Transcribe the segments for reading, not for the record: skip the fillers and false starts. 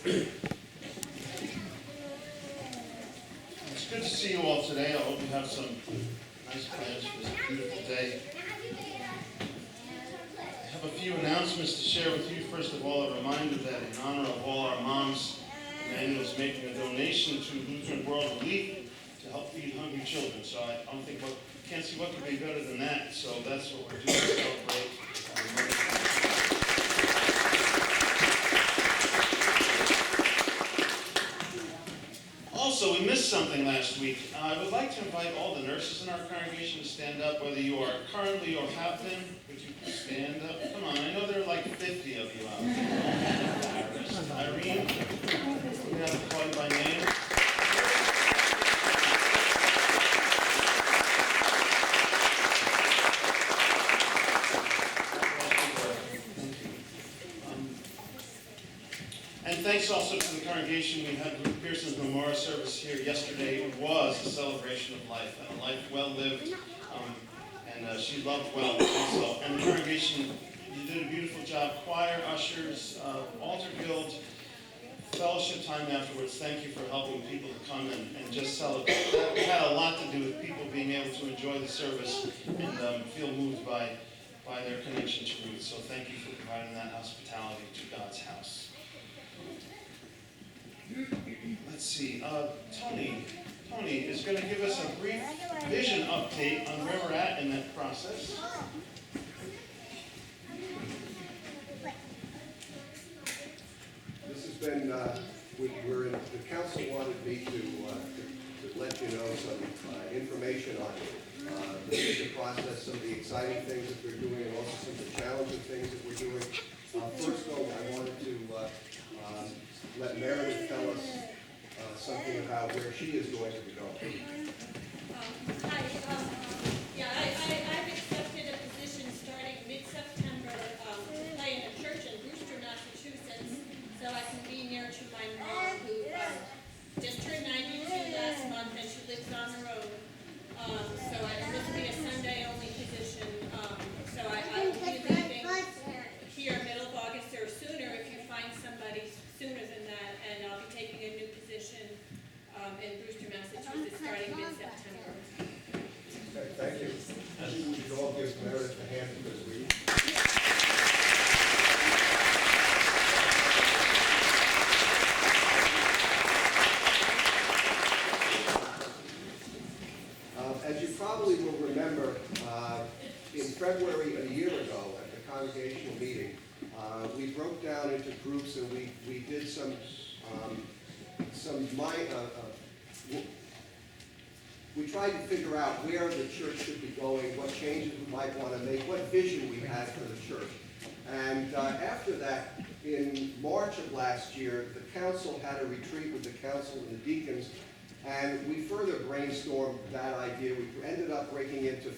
It's good to see you all today. I hope you have some nice plans for this beautiful day. I have a few announcements to share with you. First of all, a reminder that in honor of all our moms, Emmanuel is making a donation to Lutheran World Relief to help feed hungry children. So I don't think can't see what could be better than that. So that's what we're doing to celebrate. Also, we missed something last week. I would like to invite all the nurses in our congregation to stand up, whether you are currently or have been. Would you stand up? Come on, I know there are like 50 of you out there. Irene, we have to call you by name. And thanks also to the congregation. We had Ruth Pearson's memorial service here yesterday. It was a celebration of life, and a life well lived, and she loved well also. And the congregation, you did a beautiful job. Choir, ushers, altar guild, fellowship time afterwards. Thank you for helping people to come and just celebrate. That had a lot to do with people being able to enjoy the service and feel moved by their connection to Ruth. So thank you for providing that hospitality to God's house. Let's see, Tony is going to give us a brief vision update on where we're at in that process. This has been, the council wanted me to let you know some information on the vision process, some of the exciting things that we're doing, and also some of the challenging things that we're doing. First, though, I wanted to let Meredith tell us something about where she is going to be going. Hi. I've accepted a position starting mid-September to play in a church in Brewster, Massachusetts, so I can be near to my mom, who just turned 92 last month, and she lives on the road. This will be a Sunday-only position. So I will be leaving here middle of August or sooner if you find somebody sooner than that, and I'll be taking a new position in Brewster, Massachusetts, starting mid-September. Okay, thank you. I think we should all give Meredith a hand because we. As you probably will remember, in February a year ago at the congregational meeting, we broke down into groups and we did we tried to figure out where the church should be going, what changes we might want to make, what vision we had for the church. And after that, in March of last year, the council had a retreat with the council and the deacons, and we further brainstormed that idea. We ended up breaking into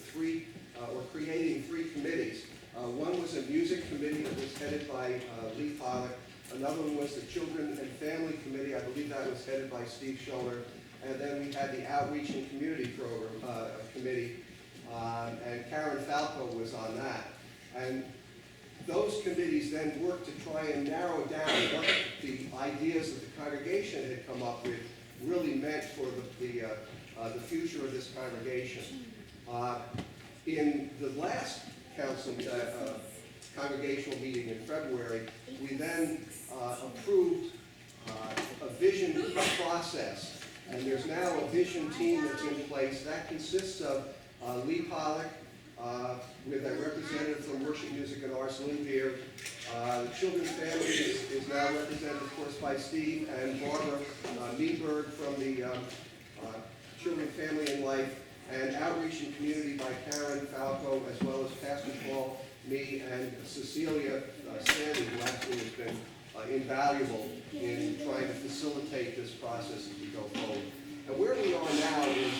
creating three committees. One was a music committee that was headed by Lee Pollock. Another one was the Children and Family Committee. I believe that was headed by Steve Scholler. And then we had the Outreach and Community Program Committee, and Karen Falco was on that. And those committees then worked to try and narrow down what the ideas that the congregation had come up with really meant for the future of this congregation. In the last council congregational meeting in February, we then approved a vision process. And there's now a vision team that's in place. That consists of Lee Pollock, with a representative from Worship Music and Arts, Lynn Beard. The Children's Family is now represented, of course, by Steve, and Barbara Meadberg from the Children, Family, and Life, and Outreach and Community by Karen Falco, as well as Pastor Paul, me, and Cecilia Sandy, who actually has been invaluable in trying to facilitate this process as we go forward. And where we are now is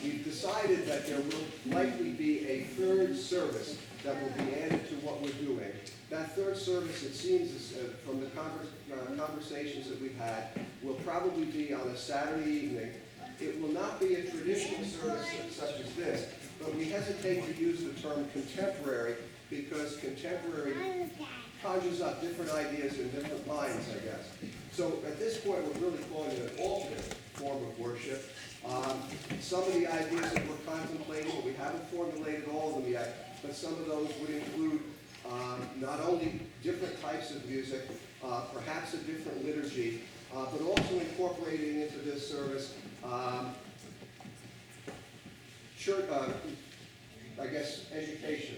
we've decided that there will likely be a third service that will be added to what we're doing. That third service, it seems, from the conversations that we've had, will probably be on a Saturday evening. It will not be a traditional service such as this, but we hesitate to use the term contemporary because contemporary conjures up different ideas in different minds So at this point, we're really calling it an alternate form of worship. Some of the ideas that we're contemplating, we haven't formulated all of them yet, but some of those would include not only different types of music, perhaps a different liturgy, but also incorporating into this service church, I guess, education,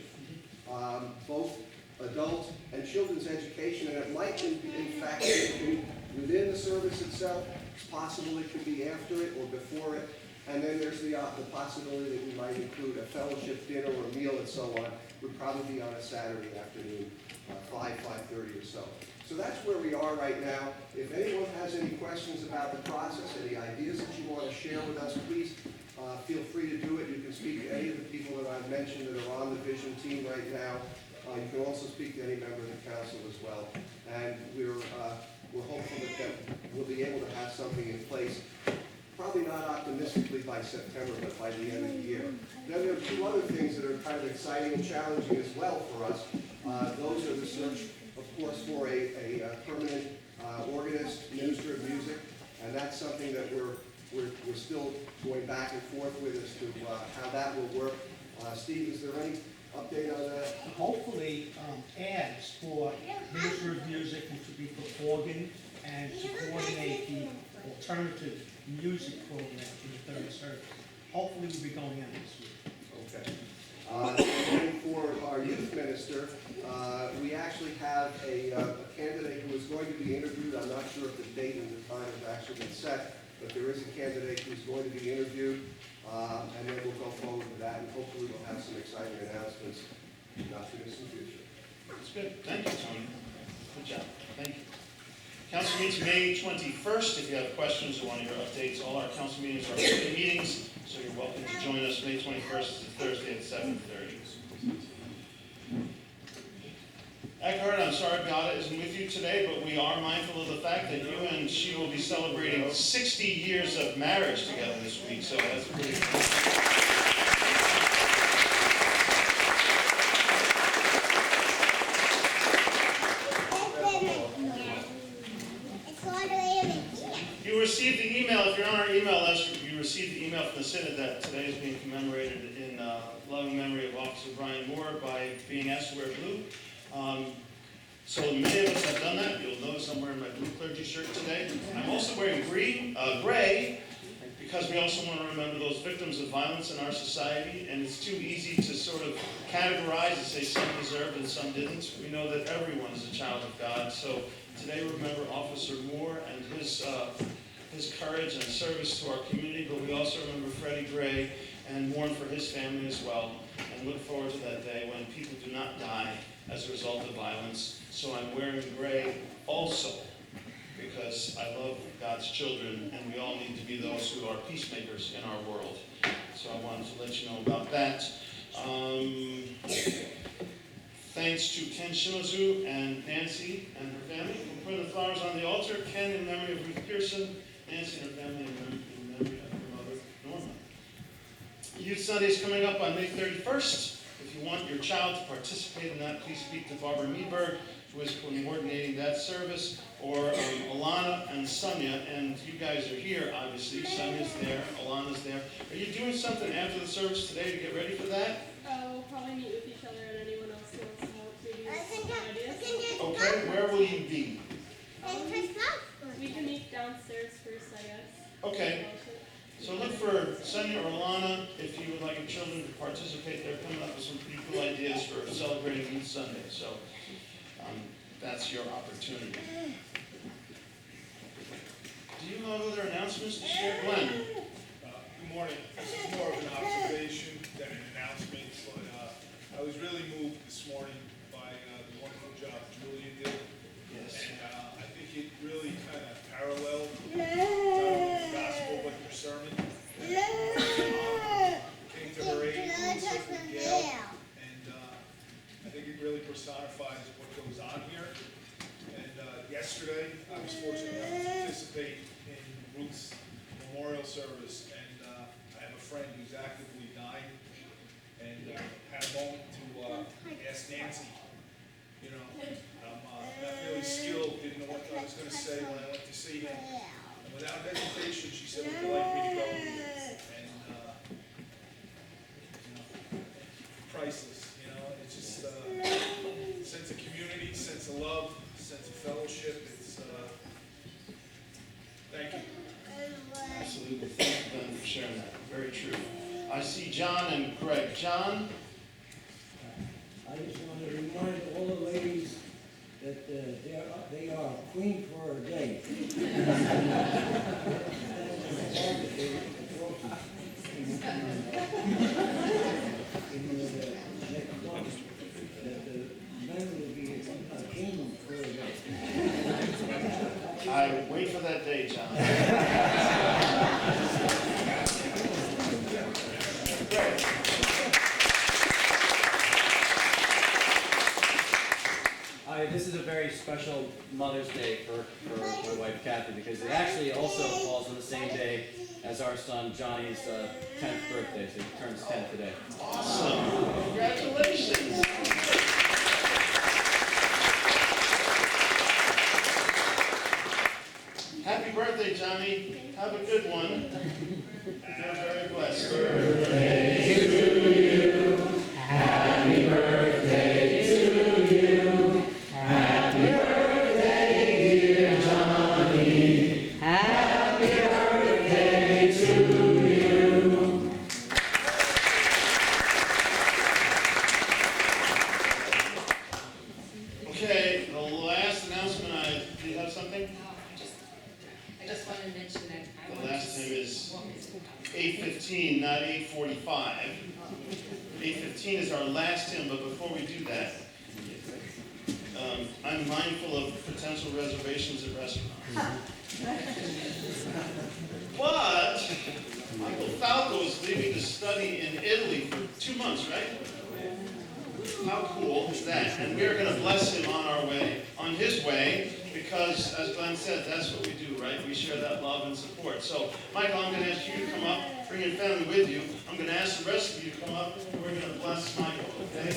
both adult and children's education, and it might in fact be within the service itself. It's possible it could be after it or before it, and then there's the possibility that we might include a fellowship dinner or a meal and so on. Would probably be on a Saturday afternoon, 5:30 or so. So that's where we are right now. If anyone has any questions about the process, any ideas that you want to share with us, please feel free to do it. You can speak to any of the people that I've mentioned that are on the vision team right now. You can also speak to any member of the council as well. And we're hopeful that we'll be able to have something in place, probably not optimistically by September, but by the end of the year. Then there are two other things that are kind of exciting and challenging as well for us. Those are the search, of course, for a permanent organist, minister of music, and that's something that we're still going back and forth with as to how that will work. Steve, is there any update on that? Hopefully, ads for Minister of Music, which would be for organ, and to coordinate the alternative music program in the third service. Hopefully, we'll be going on this week. Okay. And then for our youth minister, we actually have a candidate who is going to be interviewed. I'm not sure if the date and the time has actually been set, but there is a candidate who's going to be interviewed, and then we'll go forward with that, and hopefully we'll have some exciting announcements in the not too distant future. That's good. Thank you, Tony. Good job. Thank you. Council meets May 21st. If you have questions or want your updates, all our council meetings are weekly meetings, so you're welcome to join us. May 21st is a Thursday at 7:30. Eckhart, I'm sorry Beata isn't with you today, but we are mindful of the fact that you and she will be celebrating 60 years of marriage together this week, so that's pretty cool. You received the email, if you're on our email list, you received the email from the Synod that today is being commemorated in loving memory of Officer Brian Moore by being asked to wear blue. So many of us have done that. You'll notice I'm wearing my blue clergy shirt today. I'm also wearing gray, because we also want to remember those victims of violence in our society, and it's too easy to sort of categorize and say some deserved and some didn't. We know that everyone is a child of God, so today we remember Officer Moore and his courage and service to our community, but we also remember Freddie Gray and mourn for his family as well, and look forward to that day when people do not die as a result of violence. So I'm wearing gray also, because I love God's children, and we all need to be those who are peacemakers in our world. So I wanted to let you know about that. Thanks to Ken Shimazu and Nancy and her family for putting the flowers on the altar. Ken in memory of Ruth Pearson, Nancy and her family in memory of her mother, Norma. Youth Sunday is coming up on May 31st. If you want your child to participate in that, please speak to Barbara Meadberg, who is coordinating that service, or Alana and Sonia, and you guys are here, obviously. Sonia's there, Alana's there. Are you doing something after the service today to get ready for that? We'll probably meet with each other and anyone else who wants to help, maybe ideas. Okay, where will you be? We can meet downstairs first, I guess. Okay, so look for Sonia or Alana if you would like your children to participate. They're coming up with some pretty cool ideas for celebrating Youth Sunday, so that's your opportunity. Do you have other announcements to share, Glenn? Good morning. This is more of an observation than an announcement, but I was really moved this morning by the wonderful job Julia did. Yes. And I think it really kind of paralleled not only the gospel, but your sermon. Came to her aid, with Gail, and I think it really personifies what goes on here. And yesterday, I was fortunate enough to participate in Ruth's memorial service, and I have a friend who's actively dying, and had a moment to ask Nancy, you know, I'm not really skilled, didn't know what I was going to say when I went to evening. And without hesitation, she said, would you like me to go? And, priceless, it's just, sense of community, sense of love, sense of fellowship, thank you. Absolutely. Thank you, Ben, for sharing that. Very true. I see John and Greg. John? I just want to remind all the ladies that they are a queen for a day. Next month, that the men will be a king for a day. I wait for that day, John. Greg? Hi, this is a very special Mother's Day for my wife Kathy because it actually also falls on the same day as our son Johnny's 10th birthday, so he turns 10 today. Awesome. Congratulations. Happy birthday, Johnny. Have a good one. You're very blessed. Birthday to you. Happy birthday to you. Happy birthday, dear Johnny. Happy birthday to you. Okay, the last announcement, do you have something? I just wanted to mention that I The want last to time is 8:15, not 8:45. 8:15 is our last hymn, but before we do that, I'm mindful of potential reservations at restaurants. But Michael Falco is leaving to study in Italy for 2 months, right? How cool is that? And we are going to bless him on his way, because as Glenn said, that's what we do, right? We share that love and support. So, Michael, I'm going to ask you to come up, bring your family with you. I'm going to ask the rest of you to come up, and we're going to bless Michael, okay?